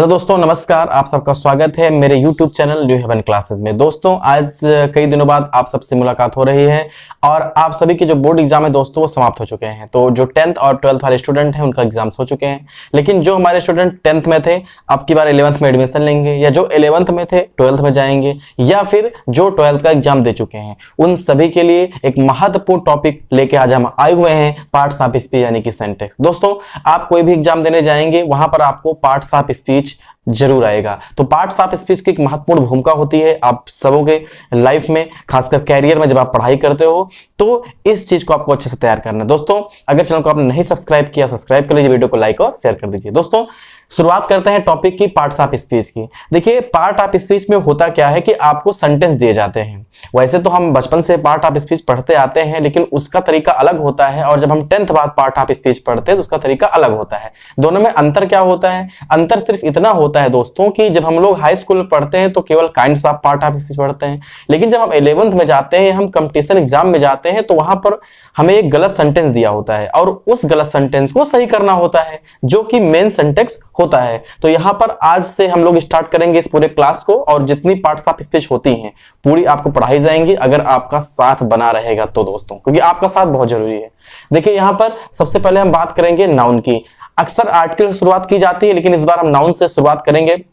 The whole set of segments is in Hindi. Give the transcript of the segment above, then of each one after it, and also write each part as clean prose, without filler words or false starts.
हेलो दोस्तों, नमस्कार। आप सबका स्वागत है मेरे YouTube channel New Heaven Classes में। दोस्तों, आज कई दिनों बाद आप सबसे मुलाकात हो रही है और आप सभी के जो बोर्ड एग्जाम है दोस्तों वो समाप्त हो चुके हैं। तो जो 10th और 12th वाले स्टूडेंट हैं उनका एग्जाम्स हो चुके हैं, लेकिन जो हमारे स्टूडेंट 10th में थे अब की बार 11th में एडमिशन लेंगे, या जो 11th में थे 12th में जाएंगे, या फिर जो 12th का एग्जाम दे चुके हैं, उन सभी के लिए एक महत्वपूर्ण टॉपिक लेके आज हम आए हुए हैं, पार्ट्स ऑफ स्पीच यानी कि सेंटेंस। दोस्तों, आप कोई भी एग्जाम देने जाएंगे वहां पर आपको पार्ट्स ऑफ स्पीच जरूर आएगा। तो पार्ट्स ऑफ स्पीच की एक महत्वपूर्ण भूमिका होती है आप सबों के लाइफ में, खासकर कैरियर में। जब आप पढ़ाई करते हो तो इस चीज को आपको अच्छे से तैयार करना है। दोस्तों, अगर चैनल को आपने नहीं सब्सक्राइब किया, सब्सक्राइब कर लीजिए, वीडियो को लाइक और शेयर कर दीजिए। दोस्तों, शुरुआत करते हैं टॉपिक की, पार्ट्स ऑफ स्पीच की। देखिए, पार्ट ऑफ स्पीच में होता क्या है कि आपको सेंटेंस दिए जाते हैं। वैसे तो हम बचपन से पार्ट ऑफ स्पीच पढ़ते आते हैं, लेकिन उसका तरीका अलग होता है, और जब हम 10th बाद पार्ट ऑफ स्पीच पढ़ते हैं तो उसका तरीका अलग होता है। दोनों में अंतर क्या होता है? अंतर सिर्फ इतना होता है दोस्तों कि जब हम लोग हाई स्कूल में पढ़ते हैं तो केवल kinds of part of speech पढ़ते हैं, लेकिन जब हम 11th में जाते हैं, हम कंपटीशन एग्जाम में जाते हैं, तो वहां पर हमें एक गलत सेंटेंस दिया होता है और उस गलत सेंटेंस को सही करना होता है, जो कि मेन सेंटेंस होता है। तो यहां पर आज से हम लोग स्टार्ट करेंगे इस पूरे क्लास को, और जितनी पार्ट्स ऑफ स्पीच होती हैं पूरी आपको पढ़ाई जाएंगी, अगर आपका साथ बना रहेगा तो दोस्तों, क्योंकि आपका साथ बहुत जरूरी है। देखिए, यहां पर सबसे पहले हम बात करेंगे नाउन की। अक्सर आर्टिकल से शुरुआत की जाती है, लेकिन इस बार हम नाउन से शुरुआत करेंगे।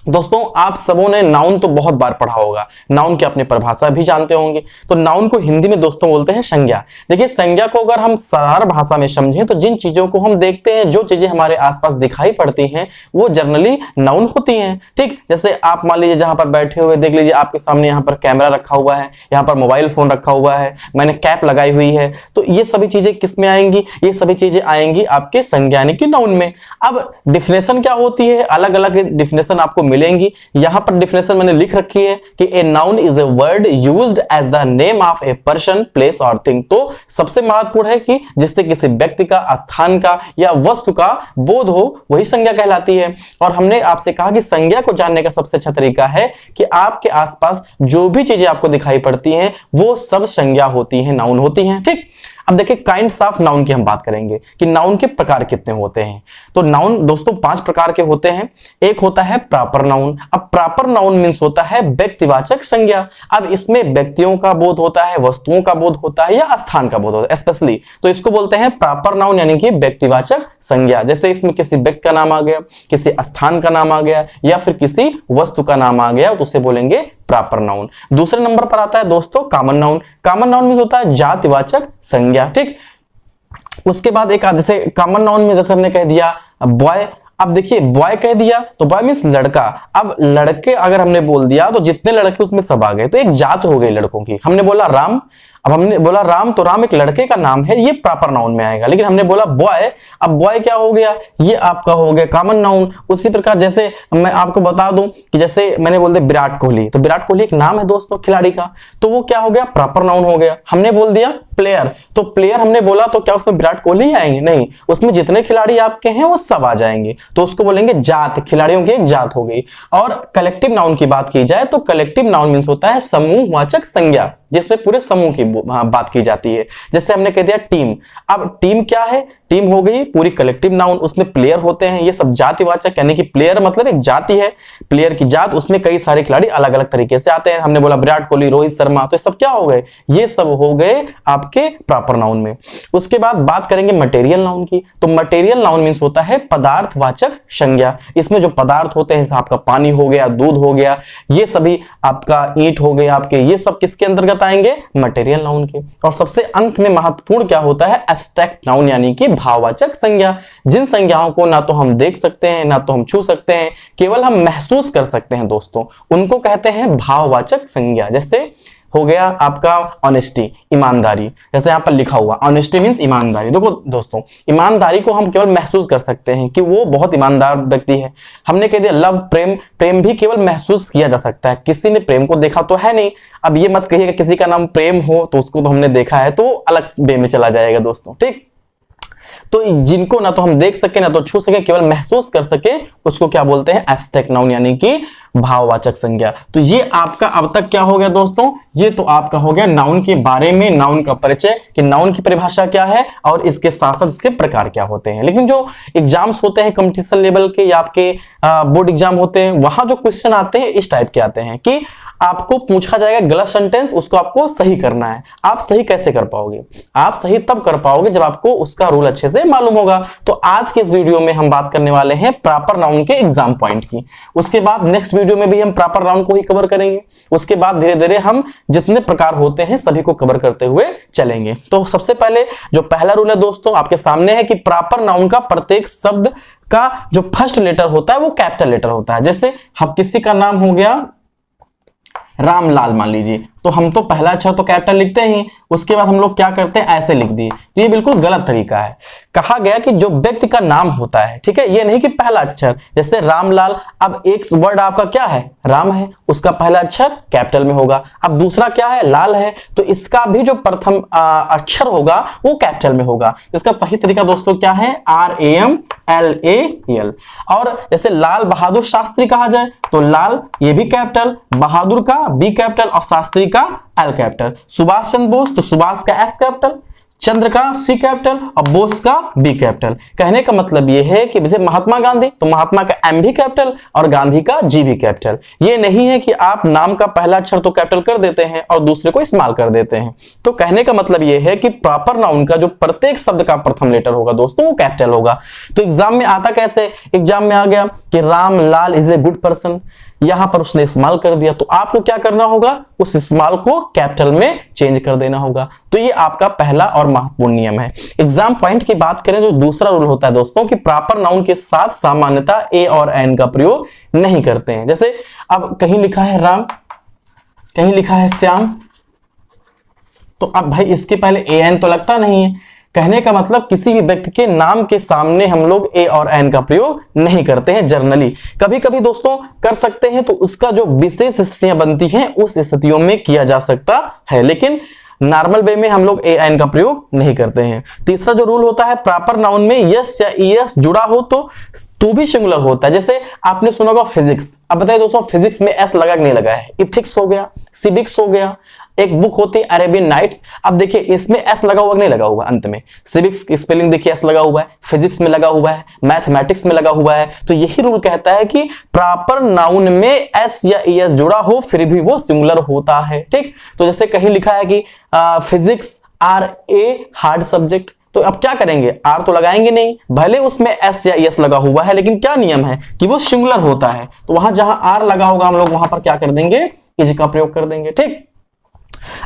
दोस्तों, आप सबों ने नाउन तो बहुत बार पढ़ा होगा, नाउन की अपनी परिभाषा भी जानते होंगे। तो नाउन को हिंदी में दोस्तों बोलते हैं संज्ञा। देखिए, संज्ञा को अगर हम साधारण भाषा में समझें तो जिन चीजों को हम देखते हैं, जो चीजें हमारे आसपास दिखाई पड़ती हैं, वो जनरली नाउन होती हैं। ठीक, जैसे आप मान लीजिए जहां पर बैठे हुए, देख लीजिए आपके सामने यहाँ पर कैमरा रखा हुआ है, यहाँ पर मोबाइल फोन रखा हुआ है, मैंने कैप लगाई हुई है, तो ये सभी चीजें किस में आएंगी? ये सभी चीजें आएंगी आपके संज्ञा यानी कि नाउन में। अब डिफिनेशन क्या होती है? अलग अलग डिफिनेशन आपको मिलेंगी। यहां पर डिफिनेशन मैंने लिख रखी है कि a noun is a word used as the name of a person, place और थिंग। तो सबसे महत्वपूर्ण है कि जिससे किसी व्यक्ति का, स्थान का या वस्तु का बोध हो, वही संज्ञा कहलाती है। और हमने आपसे कहा कि संज्ञा को जानने का सबसे अच्छा तरीका है कि आपके आसपास जो भी चीजें आपको दिखाई पड़ती हैं वो सब संज्ञा होती हैं, नाउन होती हैं। ठीक, अब देखिए काइंड्स ऑफ नाउन की हम बात करेंगे कि नाउन के प्रकार कितने होते हैं। तो नाउन दोस्तों 5 प्रकार के होते हैं। एक होता है प्रॉपर नाउन। अब प्रॉपर नाउन मींस होता है व्यक्तिवाचक संज्ञा। अब इसमें व्यक्तियों का बोध होता है, वस्तुओं का बोध होता है, या स्थान का बोध होता है स्पेशली, तो इसको बोलते हैं प्रॉपर नाउन यानी कि व्यक्तिवाचक संज्ञा। जैसे इसमें किसी व्यक्ति का नाम आ गया, किसी स्थान का नाम आ गया, या फिर किसी वस्तु का नाम आ गया, तो उसे बोलेंगे प्रॉपर नाउन। दूसरे नंबर पर आता है दोस्तों common noun. Common noun means होता है जातिवाचक संज्ञा। ठीक, उसके बाद एक जैसे कॉमन नाउन में जैसे हमने कह दिया बॉय। अब देखिए, बॉय कह दिया तो बॉय मींस लड़का। अब लड़के अगर हमने बोल दिया तो जितने लड़के उसमें सब आ गए, तो एक जात हो गई लड़कों की। हमने बोला राम, अब हमने बोला राम, तो राम एक लड़के का नाम है, ये प्रॉपर नाउन में आएगा। लेकिन हमने बोला बॉय, अब बॉय क्या हो गया? ये आपका हो गया कॉमन नाउन। उसी प्रकार जैसे मैं आपको बता दूं कि जैसे मैंने बोल दिया विराट कोहली, तो विराट कोहली एक नाम है दोस्तों खिलाड़ी का, तो वो क्या हो गया? प्रॉपर नाउन हो गया। हमने बोल दिया प्लेयर, तो प्लेयर हमने बोला तो क्या उसमें विराट कोहली आएंगे? नहीं, उसमें जितने खिलाड़ी आपके हैं वो सब आ जाएंगे, तो उसको बोलेंगे जात, खिलाड़ियों की एक जात हो गई। और कलेक्टिव नाउन की बात की जाए तो कलेक्टिव नाउन मींस होता है समूहवाचक संज्ञा, जिसमें पूरे समूह की बात की जाती है। जैसे हमने कह दिया टीम। अब टीम क्या है? टीम हो गई पूरी कलेक्टिव नाउन, उसमें प्लेयर होते हैं, ये सब जातिवाचक यानी कि प्लेयर मतलब एक जाति है, प्लेयर की जात, उसमें कई सारे खिलाड़ी अलग अलग तरीके से आते हैं। हमने बोला विराट कोहली, रोहित शर्मा, तो ये सब क्या हो गए? ये सब हो गए आपके प्रॉपर नाउन में। उसके बाद बात करेंगे मटेरियल नाउन की। तो मटेरियल नाउन मींस होता है पदार्थवाचक संज्ञा। इसमें जो पदार्थ होते हैं, आपका पानी हो गया, दूध हो गया, ये सभी आपका ईंट हो गए आपके, ये सब किसके अंतर्गत आएंगे? मटेरियल नाउन के। और सबसे अंत में महत्वपूर्ण क्या होता है? एब्स्ट्रैक्ट नाउन यानी कि भाववाचक संज्ञा। जिन संज्ञाओं को ना तो हम देख सकते हैं, ना तो हम छू सकते हैं, केवल हम महसूस कर सकते हैं दोस्तों, उनको कहते हैं भाववाचक संज्ञा। जैसे हो गया आपका ऑनेस्टी, ईमानदारी। जैसे यहाँ पर लिखा हुआ ऑनेस्टी मींस ईमानदारी। देखो दोस्तों, ईमानदारी को हम केवल महसूस कर सकते हैं कि वो बहुत ईमानदार व्यक्ति है। हमने कह दिया लव, प्रेम। प्रेम भी केवल महसूस किया जा सकता है, किसी ने प्रेम को देखा तो है नहीं। अब ये मत कहिएगा किसी का नाम प्रेम हो तो उसको तो हमने देखा है, तो अलग वे में चला जाएगा दोस्तों। ठीक, तो जिनको ना तो हम देख सके ना तो छू सके, केवल महसूस कर सके, उसको क्या बोलते हैं? एब्स्ट्रैक्ट नाउन यानी कि भाववाचक संज्ञा। तो ये आपका अब तक क्या हो गया दोस्तों? ये तो आपका हो गया नाउन के बारे में, नाउन का परिचय कि नाउन की परिभाषा क्या है और इसके साथ साथ इसके प्रकार क्या होते हैं। लेकिन जो एग्जाम्स होते हैं कंपटीशन लेवल के या आपके बोर्ड एग्जाम होते हैं, वहां जो क्वेश्चन आते हैं इस टाइप के आते हैं कि आपको पूछा जाएगा गलत सेंटेंस, उसको आपको सही करना है। आप सही कैसे कर पाओगे? आप सही तब कर पाओगे जब आपको उसका रूल अच्छे से मालूम होगा। तो आज के इस वीडियो में हम बात करने वाले हैं प्रॉपर नाउन के एग्जाम पॉइंट की। उसके बाद नेक्स्ट वीडियो में भी हम प्रॉपर नाउन को ही कवर करेंगे। उसके बाद धीरे धीरे हम जितने प्रकार होते हैं सभी को कवर करते हुए चलेंगे। तो सबसे पहले जो पहला रूल है दोस्तों आपके सामने है कि प्रॉपर नाउन का प्रत्येक शब्द का जो फर्स्ट लेटर होता है वो कैपिटल लेटर होता है। जैसे हम किसी का नाम हो गया रामलाल मान लीजिए, तो हम तो पहला अक्षर तो कैपिटल लिखते हैं, उसके बाद हम लोग क्या करते हैं? ऐसे लिख दिए। तो ये बिल्कुल गलत तरीका है। कहा गया कि जो व्यक्ति का नाम होता है, ठीक है, ये नहीं कि पहला अक्षर, जैसे रामलाल, अब एक वर्ड आपका क्या है? राम है, उसका पहला अक्षर कैपिटल में होगा। अब दूसरा क्या है? लाल है, तो इसका भी जो प्रथम अक्षर होगा वो कैपिटल में होगा। इसका सही तरीका दोस्तों क्या है? RAMLAL। और जैसे लाल बहादुर शास्त्री कहा जाए तो लाल ये भी कैपिटल, बहादुर का B कैपिटल और शास्त्री का L कैपिटल। सुभाष चंद्र बोस तो सुभाष का S कैपिटल, चंद्र का C कैपिटल और बोस का B कैपिटल। कहने का मतलब यह है कि जैसे महात्मा गांधी तो महात्मा का M भी कैपिटल और गांधी का G भी कैपिटल। ये नहीं है कि आप नाम का पहला अक्षर तो कैपिटल कर देते हैं और दूसरे को स्मॉल कर देते हैं। तो कहने का मतलब यह है कि प्रॉपर नाउन का जो प्रत्येक शब्द का प्रथम लेटर होगा दोस्तों वो कैपिटल होगा। तो एग्जाम में आता कैसे? एग्जाम में आ गया कि Ramlal is a good person, यहां पर उसने इस्तेमाल कर दिया, तो आपको क्या करना होगा? उस इस्तेमाल को कैपिटल में चेंज कर देना होगा। तो ये आपका पहला और महत्वपूर्ण नियम है। एग्जाम पॉइंट की बात करें जो दूसरा रूल होता है दोस्तों कि प्रॉपर नाउन के साथ सामान्यतः ए और एन का प्रयोग नहीं करते हैं। जैसे अब कहीं लिखा है राम, कहीं लिखा है श्याम, तो अब भाई इसके पहले ए एन तो लगता नहीं है। कहने का मतलब किसी भी व्यक्ति के नाम के सामने हम लोग ए और एन का प्रयोग नहीं करते हैं जनरली। कभी कभी दोस्तों कर सकते हैं, तो उसका जो विशेष स्थितियां बनती हैं उस स्थितियों में किया जा सकता है, लेकिन नॉर्मल वे में हम लोग ए एन का प्रयोग नहीं करते हैं। तीसरा जो रूल होता है प्रॉपर नाउन में यस या ईएस जुड़ा हो तो भी सिंगुलर होता है। जैसे आपने सुना होगा फिजिक्स, अब बताइए दोस्तों फिजिक्स में एस लगा कि नहीं लगा है? इथिक्स हो गया, सिविक्स हो गया, एक बुक होती है अरेबियन नाइट्स, अब देखिए इसमें एस लगा हुआ नहीं लगा हुआ अंत में। सिविक्स की स्पेलिंग देखिए एस लगा हुआ है, फिजिक्स में लगा हुआ है, मैथमेटिक्स में लगा हुआ है। तो यही रूल कहता है कि प्रॉपर नाउन में एस या ईएस जुड़ा हो फिर भी वो सिंगुलर होता है। ठीक, तो जैसे कहीं लिखा है कि physics are a hard subject, तो अब क्या करेंगे? आर तो लगाएंगे नहीं, भले उसमें एस या एस लगा हुआ है, लेकिन क्या नियम है कि वो सिंगुलर होता है। तो वहां जहां आर लगा होगा हम लोग वहां पर क्या कर देंगे? इज का प्रयोग कर देंगे। ठीक,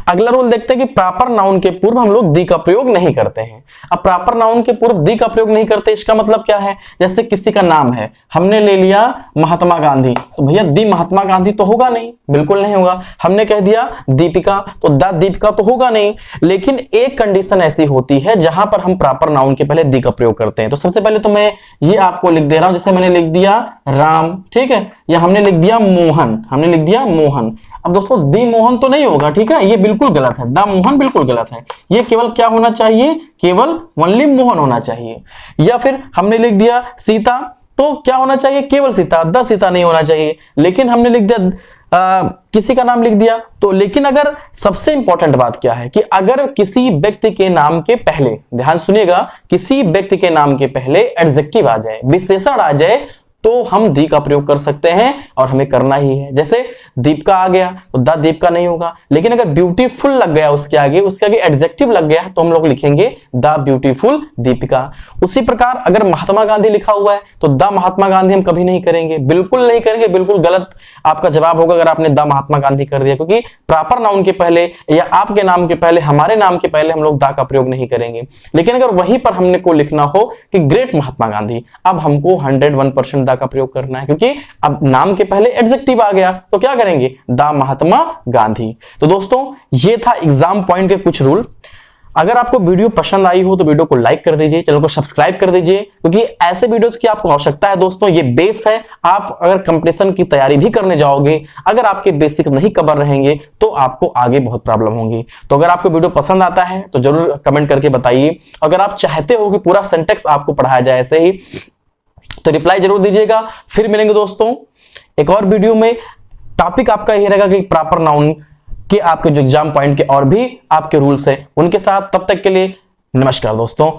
अगला रूल देखते हैं कि प्रॉपर नाउन के पूर्व हम लोग दी का प्रयोग नहीं करते हैं। अब प्रॉपर नाउन के पूर्व दी का प्रयोग नहीं करते, इसका मतलब क्या है? जैसे किसी का नाम है, हमने ले लिया महात्मा गांधी, तो भैया दी महात्मा गांधी तो होगा नहीं, बिल्कुल नहीं होगा। हमने कह दिया दीपिका, तो द दीपिका तो होगा नहीं। लेकिन एक कंडीशन ऐसी होती है जहां पर हम प्रॉपर नाउन के पहले दी का प्रयोग करते हैं। तो सबसे पहले तो मैं ये आपको लिख दे रहा हूं, जैसे मैंने लिख दिया राम, ठीक है, या हमने लिख दिया मोहन, हमने लिख दिया मोहन। अब दोस्तों दी मोहन तो नहीं होगा, ठीक है, ये बिल्कुल गलत है, द मोहन बिल्कुल गलत है। ये केवल क्या होना चाहिए? केवल ओनली मोहन होना चाहिए। या फिर हमने लिख दिया सीता, तो क्या होना चाहिए? केवल सीता, द सीता नहीं होना चाहिए। लेकिन हमने लिख दिया किसी का नाम लिख दिया, तो लेकिन अगर सबसे इंपॉर्टेंट बात क्या है कि अगर किसी व्यक्ति के नाम के पहले, ध्यान सुनिएगा, किसी व्यक्ति के नाम के पहले एडजेक्टिव आ जाए, विशेषण आ जाए, तो हम दी का प्रयोग कर सकते हैं और हमें करना ही है। जैसे दीपिका आ गया तो द दीपिका नहीं होगा, लेकिन अगर ब्यूटीफुल लग गया उसके आगे एडजेक्टिव लग गया तो हम लोग लिखेंगे द ब्यूटीफुल दीपिका। उसी प्रकार अगर महात्मा गांधी लिखा हुआ है तो द महात्मा गांधी हम कभी नहीं करेंगे, बिल्कुल नहीं करेंगे, बिल्कुल गलत आपका जवाब होगा अगर आपने द महात्मा गांधी कर दिया, क्योंकि प्रॉपर नाउन के पहले या आपके नाम के पहले, हमारे नाम के पहले हम लोग द का प्रयोग नहीं करेंगे। लेकिन अगर वहीं पर हमने को लिखना हो कि ग्रेट महात्मा गांधी, अब हमको 101% द का प्रयोग करना है, क्योंकि अब नाम के पहले एडजेक्टिव आ गया तो क्या करेंगे? द महात्मा गांधी। तो दोस्तों ये था एग्जाम पॉइंट के कुछ रूल। अगर आपको वीडियो पसंद आई हो तो वीडियो को लाइक कर दीजिए, चैनल को सब्सक्राइब कर दीजिए, क्योंकि ऐसे वीडियोस की आपको आवश्यकता है दोस्तों। ये बेस है, आप अगर कंपटीशन की तैयारी भी करने जाओगे, अगर आपके बेसिक नहीं कवर रहेंगे तो आपको आगे बहुत प्रॉब्लम होगी। तो अगर आपको वीडियो पसंद आता है तो जरूर कमेंट करके बताइए। अगर आप चाहते हो कि पूरा सिंटेक्स आपको पढ़ाया जाए ऐसे ही, तो रिप्लाई जरूर दीजिएगा। फिर मिलेंगे दोस्तों एक और वीडियो में। टॉपिक आपका यही रहेगा कि प्रॉपर नाउन के आपके जो एग्जाम पॉइंट के और भी आपके रूल्स है उनके साथ। तब तक के लिए नमस्कार दोस्तों।